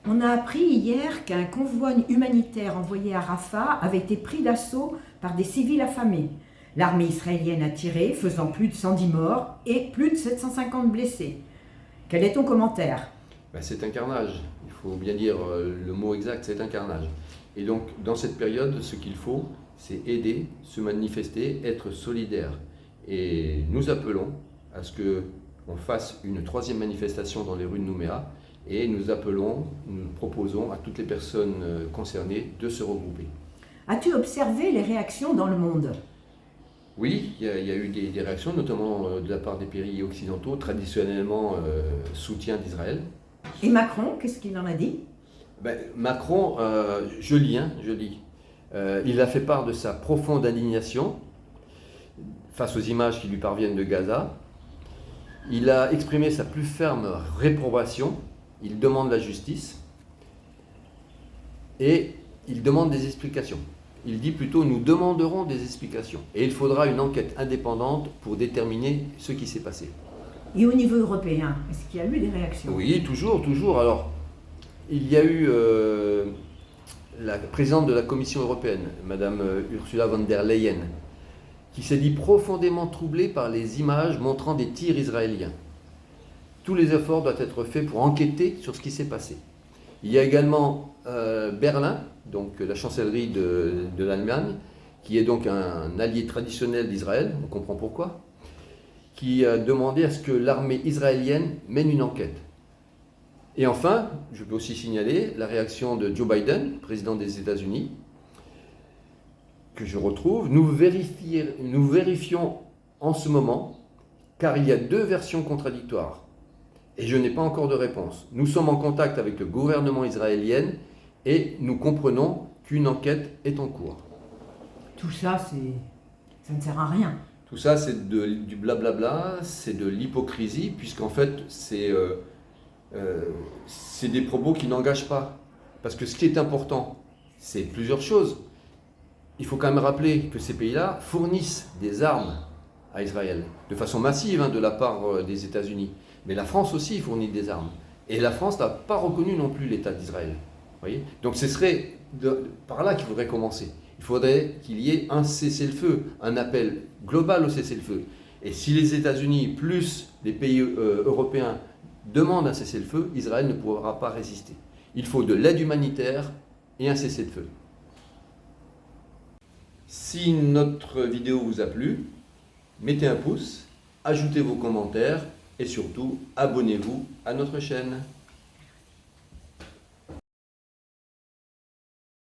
On a appris hier qu'un convoi humanitaire envoyé à Rafah avait été pris d'assaut par des civils affamés. L'armée israélienne a tiré, faisant plus de 110 morts et plus de 750 blessés. Quel est ton commentaire? C'est un carnage, il faut bien dire le mot exact, c'est un carnage. Et donc dans cette période, ce qu'il faut, c'est aider, se manifester, être solidaire. Et nous appelons à ce qu'on fasse une troisième manifestation dans les rues de Nouméa, et nous proposons à toutes les personnes concernées de se regrouper. As-tu observé les réactions dans le monde? Oui, il y a eu des réactions, notamment de la part des pays occidentaux, traditionnellement soutiens d'Israël. Et Macron, qu'est-ce qu'il en a dit? Macron, je lis. Il a fait part de sa profonde indignation face aux images qui lui parviennent de Gaza. Il a exprimé sa plus ferme réprobation. Il demande la justice et il demande des explications. Il dit plutôt, nous demanderons des explications. Et il faudra une enquête indépendante pour déterminer ce qui s'est passé. Et au niveau européen, est-ce qu'il y a eu des réactions? Oui, toujours. Alors, il y a eu la présidente de la Commission européenne, Madame Ursula von der Leyen, qui s'est dit profondément troublée par les images montrant des tirs israéliens. Tous les efforts doivent être faits pour enquêter sur ce qui s'est passé. Il y a également Berlin, donc la chancellerie de l'Allemagne, qui est donc un allié traditionnel d'Israël, on comprend pourquoi, qui a demandé à ce que l'armée israélienne mène une enquête. Et enfin, je peux aussi signaler la réaction de Joe Biden, président des États-Unis, que je retrouve. Nous vérifions en ce moment, car il y a deux versions contradictoires. Et je n'ai pas encore de réponse. Nous sommes en contact avec le gouvernement israélien et nous comprenons qu'une enquête est en cours. Tout ça, ça ne sert à rien. Tout ça, c'est du blablabla, c'est de l'hypocrisie, puisqu'en fait, c'est des propos qui n'engagent pas. Parce que ce qui est important, c'est plusieurs choses. Il faut quand même rappeler que ces pays-là fournissent des armes à Israël, de façon massive de la part des États-Unis. Mais la France aussi fournit des armes. Et la France n'a pas reconnu non plus l'État d'Israël. Voyez ? Donc ce serait par là qu'il faudrait commencer. Il faudrait qu'il y ait un cessez-le-feu, un appel global au cessez-le-feu. Et si les États-Unis plus les pays européens demandent un cessez-le-feu, Israël ne pourra pas résister. Il faut de l'aide humanitaire et un cessez-le-feu. Si notre vidéo vous a plu, mettez un pouce, ajoutez vos commentaires et surtout abonnez-vous à notre chaîne.